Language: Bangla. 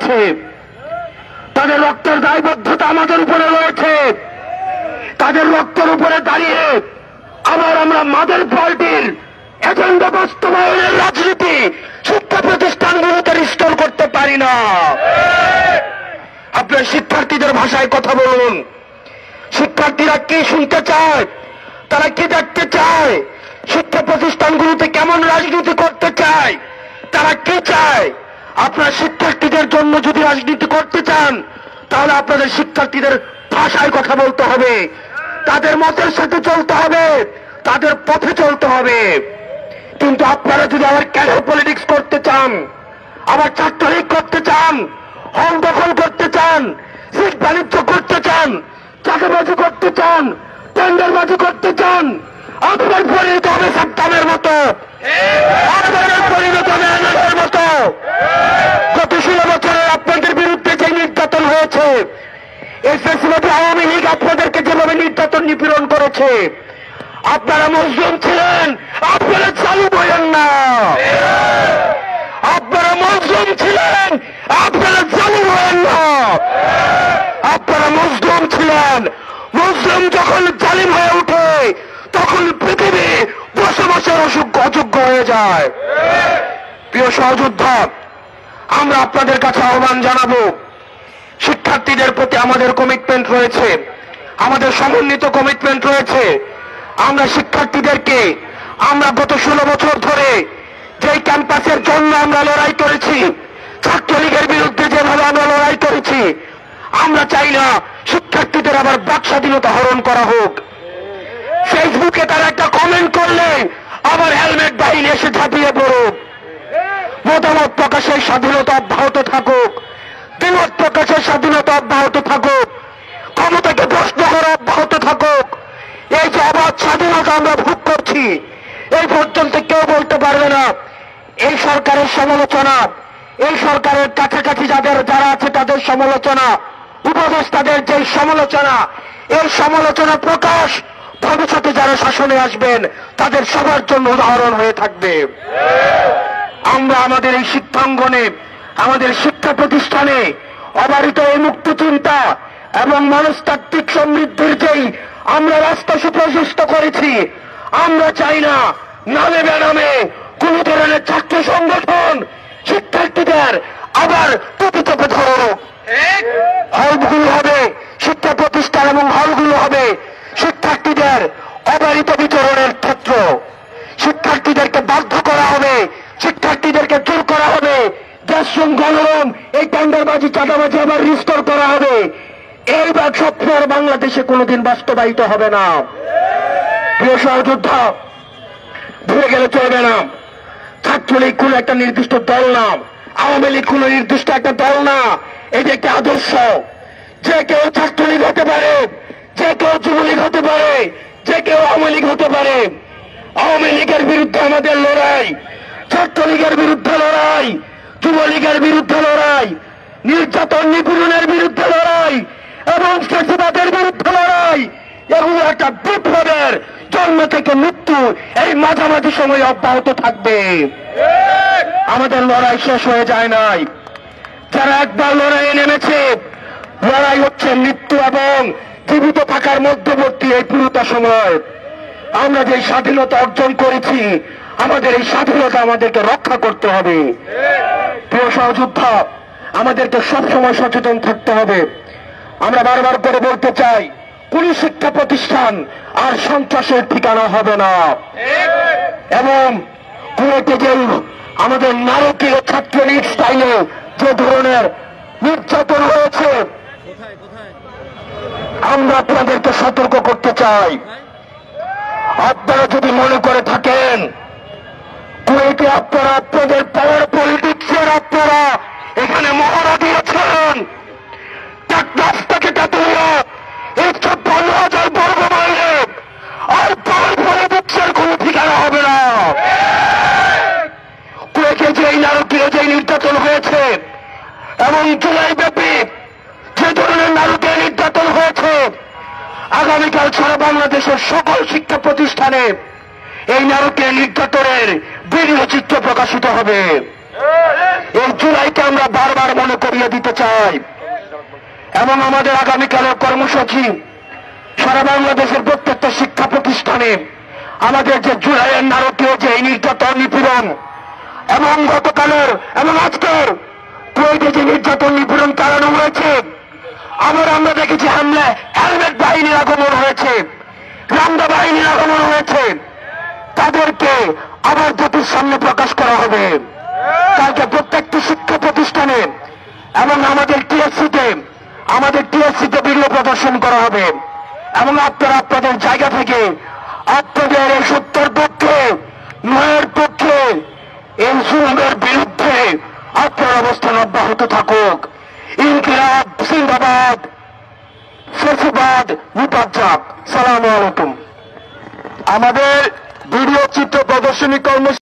আছে, তাদের রক্তের দায়বদ্ধতা আমাদের উপরে রয়েছে। তাদের রক্তের উপরে দাঁড়িয়ে আবার আমরা মাদের পার্টির এজেন্ডা বাস্তবায়নের রাজনীতি শিক্ষা প্রতিষ্ঠানগুলোতে রিস্টোর করতে পারি না। আপনার শিক্ষার্থীদের ভাষায় কথা বলুন। শিক্ষার্থীরা কি শুনতে চায়, তারা কি দেখতে চায়, শিক্ষা প্রতিষ্ঠানগুলোতে কেমন রাজনীতি করতে চায়, তারা কি চায়। আপনার শিক্ষার্থীদের জন্য যদি রাজনীতি করতে চান, তাহলে আপনাদের শিক্ষার্থীদের ভাষায় কথা বলতে হবে, তাদের মতের সাথে চলতে হবে, তাদের পথে চলতে হবে। কিন্তু আপনারা যদি আবার ক্যাডার পলিটিক্স করতে চান, আবার ছাত্রলীগ করতে চান, হল দখল করতে চান, সিট বাণিজ্য করতে চান, চাঁদাবাজি করতে চান, টেন্ডারবাজি করতে চান, আপনার পরিণত হবে সাদ্দামের মতো, আপনাদের পরিণত হবে আনাসের মতো। গত 16 বছরে আপনাদের বিরুদ্ধে যে নির্যাতন হয়েছে, এই ফ্যাসিবাদী আওয়ামী লীগ আপনাদেরকে যেভাবে নির্যাতন নিপীড়ন করেছে, আপনারা মজলুম ছিলেন, আপনারা চালু বলেন না। আপনারা মজলুম ছিলেন, আপনারা চালু বলেন না। আপনারা মজলুম ছিলেন। মুসলিম যখন জালিম হয়ে ওঠে, তখন পৃথিবী বসবাসের অযোগ্য হয়ে যায়। প্রিয় সহযোদ্ধা, আমরা আপনাদের কাছে আহ্বান জানাবো, শিক্ষার্থীদের প্রতি আমাদের কমিটমেন্ট রয়েছে, আমাদের সমন্বিত কমিটমেন্ট রয়েছে। আমরা শিক্ষার্থীদেরকে, আমরা গত 16 বছর ধরে যেই ক্যাম্পাসের জন্য আমরা লড়াই করেছি, ছাত্রলীগের বিরুদ্ধে যেভাবে আমরা লড়াই করেছি, আমরা চাই না শিক্ষার্থীদের আবার বাক স্বাধীনতা হরণ করা হোক। ফেসবুকে তারা একটা কমেন্ট করলে আবার হেলমেট বাহিনী এসে ঝাঁপিয়ে পড়ুক। মতামত প্রকাশের স্বাধীনতা অব্যাহত থাকুক, দ্বিমত প্রকাশের স্বাধীনতা অব্যাহত থাকুক, ক্ষমতাকে প্রশ্ন করা অব্যাহত থাকুক। এই যে অবাধ স্বাধীনতা আমরা ভোগ করছি, এই পর্যন্ত কেউ বলতে পারবে না এই সরকারের সমালোচনা, এই সরকারের কাছাকাছি যারা আছে তাদের সমালোচনা, উপদেষ্টাদের যে সমালোচনা, এই সমালোচনা প্রকাশ ভবিষ্যতে যারা শাসনে আসবেন তাদের সবার জন্য উদাহরণ হয়ে থাকবে। আমরা আমাদের এই শিক্ষাঙ্গনে, আমাদের শিক্ষা প্রতিষ্ঠানে অবারিত এই মুক্ত চিন্তা এবং মনস্তাত্ত্বিক সমৃদ্ধির যেই আমরা রাস্তা সুপ্রশস্ত করেছি, আমরা চাই না নামে বেনামে কোন ধরনের ছাত্র সংগঠন শিক্ষার্থীদের আবার টুপি চেপে ধরুক। হলগুলো হবে শিক্ষা প্রতিষ্ঠান এবং হলগুলো হবে শিক্ষার্থীদের অবারিত বিচরণের ক্ষেত্র। শিক্ষার্থীদেরকে বাধ্য করা হবে, শিক্ষার্থীদেরকে জোর করা হবে, দেশ গণরম এই টেন্ডারবাজি চাঁদাবাজি আবার রিস্টোর করা হবে। এই স্বপ্ন আর বাংলাদেশে কোনোদিন বাস্তবায়িত হবে না। প্রিয় সহযোদ্ধা, ভুলে গেলে চলবে না, ছাত্রলীগ কোন একটা নির্দিষ্ট দল না, আওয়ামী লীগ কোন নির্দিষ্ট একটা দল না, এটি একটি আদর্শ। যে কেউ ছাত্রলীগ হতে পারে, যে কেউ যুবলীগ হতে পারে, যে কেউ আওয়ামী লীগ হতে পারে। আওয়ামী লীগের বিরুদ্ধে আমাদের লড়াই, ছাত্রলীগের বিরুদ্ধে লড়াই, যুবলীগের বিরুদ্ধে লড়াই, নির্যাতন নিপীড়নের বিরুদ্ধে লড়াই এবং ফ্যাসিবাদের বিরুদ্ধে লড়াই, এগুলো একটা বিপ্লবের জন্ম থেকে মৃত্যু এই মাঝামাঝি সময় অব্যাহত থাকবে। আমাদের লড়াই শেষ হয়ে যায় নাই। যারা একবার লড়াইয়ে নেমেছে, লড়াই হচ্ছে মৃত্যু এবং জীবিত থাকার মধ্যবর্তী এই পুরোটা সময়। আমরা যে স্বাধীনতা অর্জন করেছি, আমাদের এই স্বাধীনতা আমাদেরকে রক্ষা করতে হবে। প্রিয় সহযোদ্ধা, আমাদেরকে সবসময় সচেতন থাকতে হবে। আমরা বারবার করে বলতে চাই, কোন শিক্ষা প্রতিষ্ঠান আর সন্ত্রাসের ঠিকানা হবে না। এবং কুয়েটে যে আমাদের নারকীয় ছাত্রলীগ স্টাইলে যে ধরনের নির্যাতন হয়েছে, আমরা আপনাদেরকে সতর্ক করতে চাই। আপনারা যদি মনে করে থাকেন কুয়েটে আপনারা আপনাদের পাওয়ার পলিটিক্সের আপনারা এখানে মহড়া দিয়েছেন, রাস্তাকে কাটিয়ে 150,000 বর্গ মাইলে আর পাওয়ার পলিটিক্সের কোন ঠিকানা হবে না। কুয়েটে যে নারকীয় যে নির্যাতন হয়েছে এবং জুলাই ব্যাপী যে ধরনের নারকীয় নির্যাতন হয়েছে, আগামীকাল সারা বাংলাদেশের সকল শিক্ষা প্রতিষ্ঠানে এই নারকীয় নির্যাতনের ভিডিও চিত্র প্রকাশিত হবে। এই জুলাইকে আমরা বারবার মনে করিয়ে দিচ্ছি। চাই। এবং আমাদের আগামীকালের কর্মসূচি সারা বাংলাদেশের প্রত্যেকটা শিক্ষা প্রতিষ্ঠানে আমাদের যে জুলাইয়ের নারকীয় যে নির্যাতন নিপীড়ন এবং গতকালের এবং আজকের কুয়েতে যে নির্যাতন নিপীড়ন চালানো হয়েছে, আমরা দেখেছি হামলায় হেলমেট বাহিনীর আগমন হয়েছে, রামদা বাহিনীর আগমন হয়েছে, তাদেরকে আবার জাতির সামনে প্রকাশ করা হবে। কালকে প্রত্যেকটি শিক্ষা প্রতিষ্ঠানে এবং আমাদের টিএসসিতে ভিডিও প্রদর্শন করা হবে এবং আপনারা আপনাদের জায়গা থেকে আপনাদের এই সত্যের পক্ষে, ন্যায়ের পক্ষে, এই জুলুমের বিরুদ্ধে আপনার অবস্থান অব্যাহত থাকুক। ইনকিলাব জিন্দাবাদ, ফেসিবাদ নিপাত। সালামু আলাইকুম। আমাদের ভিডিও চিত্র প্রদর্শনী কর্মসূচি